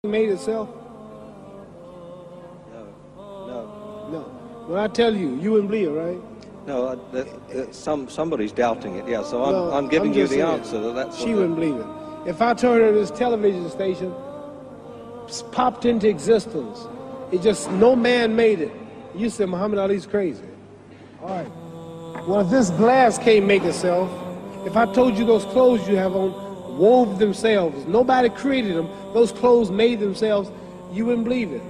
made itself? No. When I tell you, you wouldn't believe it, right? No, somebody's doubting it, yeah, so I'm giving you the answer. That's she wouldn't believe it. If I told her this television station popped into existence, it just, no man made it, you said Muhammad Ali's crazy. All right. Well, if this glass can't make itself, if I told you those clothes you have on wove themselves, nobody created them, those clothes made themselves, you wouldn't believe it.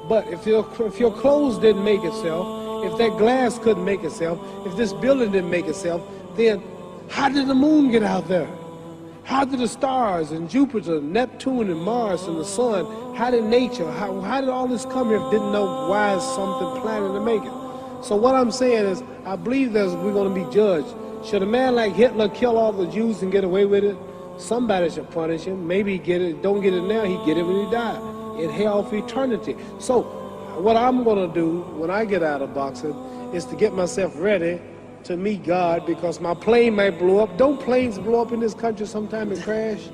But if your clothes didn't make itself, if that glass couldn't make itself, if this building didn't make itself, then how did the moon get out there? How did the stars and Jupiter, Neptune and Mars and the sun, how did nature, how did all this come here if didn't know why is something planning to make it? So what I'm saying is, I believe we're going to be judged. Should a man like Hitler kill all the Jews and get away with it? Somebody should punish him. Maybe he get it, don't get it now, he get it when he died. In hell for eternity. So what I'm going to do when I get out of boxing is to get myself ready to meet God, because my plane might blow up. Don't planes blow up in this country sometime and crash?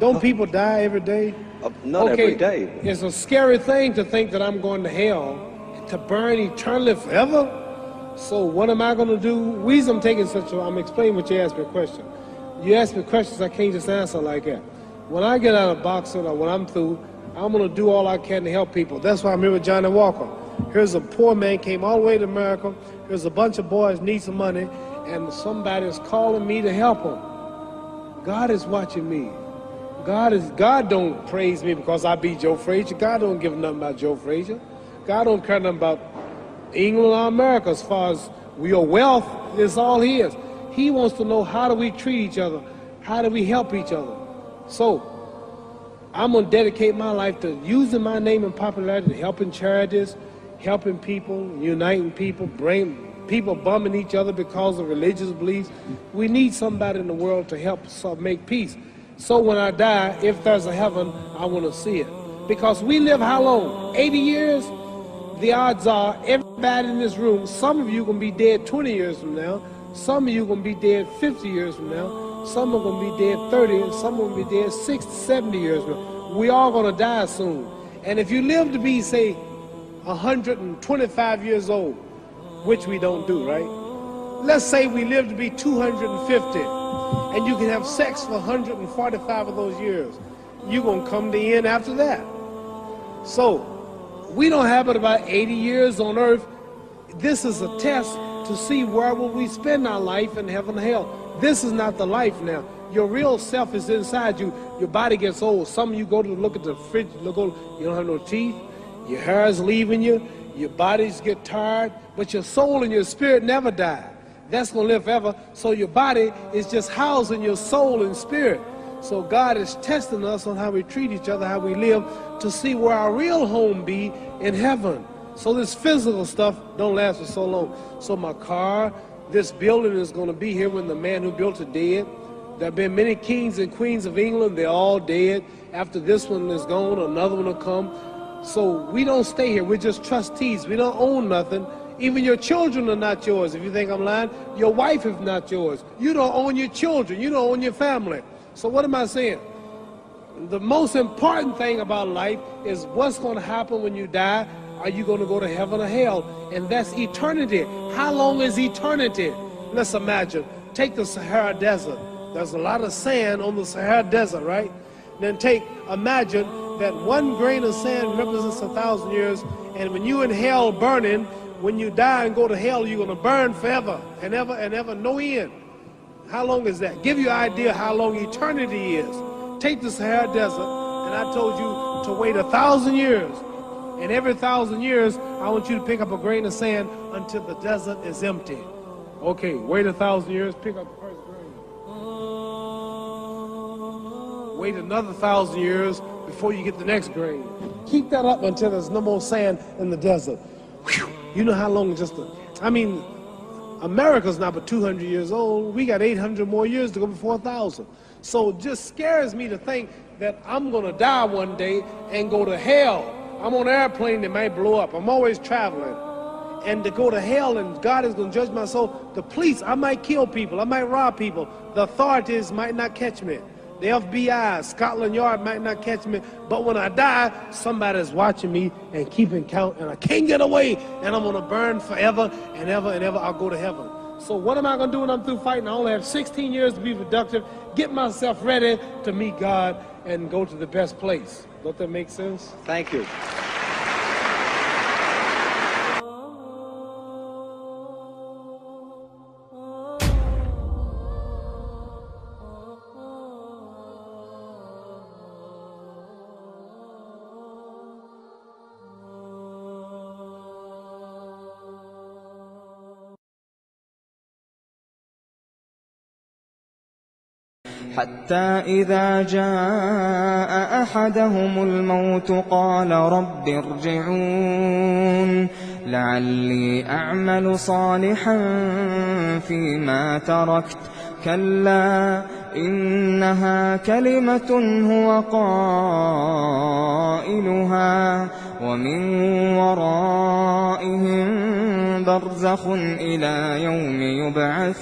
Don't people die every day? Not every day. It's a scary thing to think that I'm going to hell to burn eternally forever. So what am I going to do? The reason I'm taking I'm explaining what you asked me a question. You ask me questions I can't just answer like that. When I get out of boxing or when I'm through, I'm going to do all I can to help people. That's why I'm here with Johnny Walker. Here's a poor man, came all the way to America. Here's a bunch of boys need some money, and somebody's calling me to help them. God is watching me. God don't praise me because I beat Joe Frazier. God don't give nothing about Joe Frazier. God don't care nothing about England or America as far as your wealth is all his. He wants to know, how do we treat each other? How do we help each other? So I'm going to dedicate my life to using my name and popularity, to helping charities, helping people, uniting people, bring people bumming each other because of religious beliefs. We need somebody in the world to help make peace. So when I die, if there's a heaven, I want to see it. Because we live how long? 80 years? The odds are everybody in this room, some of you are going to be dead 20 years from now, some of you are going to be dead 50 years from now, some are going to be dead 30, and some are going to be dead 60, 70 years from now. We all going to die soon. And if you live to be, say, 125 years old, which we don't do, right? Let's say we live to be 250, and you can have sex for 145 of those years. You're going to come to the end after that. So we don't have but about 80 years on earth. This is a test to see where will we spend our life in heaven or hell. This is not the life now. Your real self is inside you. Your body gets old. Some of you go to look at the fridge, you don't have no teeth. Your hair is leaving you. Your bodies get tired. But your soul and your spirit never die. That's going to live forever. So your body is just housing your soul and spirit. So God is testing us on how we treat each other, how we live, to see where our real home be in heaven. So this physical stuff don't last for so long. So my car, this building is going to be here when the man who built it dead. There have been many kings and queens of England. They're all dead. After this one is gone, another one will come. So we don't stay here. We're just trustees. We don't own nothing. Even your children are not yours. If you think I'm lying, your wife is not yours. You don't own your children. You don't own your family. So what am I saying? The most important thing about life is what's going to happen when you die. Are you going to go to heaven or hell? And that's eternity. How long is eternity? Let's imagine. Take the Sahara Desert. There's a lot of sand on the Sahara Desert, right? Then imagine that one grain of sand represents 1,000 years, and when you in hell burning, when you die and go to hell, you're going to burn forever and ever, no end. How long is that? Give you an idea how long eternity is. Take the Sahara Desert, and I told you to wait 1,000 years. And every 1,000 years, I want you to pick up a grain of sand until the desert is empty. Okay, wait 1,000 years, pick up the first grain. Wait another 1,000 years before you get the next grain. Keep that up until there's no more sand in the desert. Whew. You know how long America's not but 200 years old. We got 800 more years to go before 1,000. So it just scares me to think that I'm going to die one day and go to hell. I'm on an airplane that might blow up. I'm always traveling. And to go to hell and God is going to judge my soul. The police, I might kill people. I might rob people. The authorities might not catch me. The FBI, Scotland Yard might not catch me, but when I die, somebody's watching me and keeping count, and I can't get away, and I'm gonna burn forever and ever and ever. I'll go to heaven. So what am I gonna do when I'm through fighting? I only have 16 years to be productive, get myself ready to meet God and go to the best place. Don't that make sense? Thank you. حتى إذا جاء أحدهم الموت قال رب ارجعون لعلي أعمل صالحا فيما تركت كلا إنها كلمة هو قائلها ومن ورائهم برزخ إلى يوم يبعثون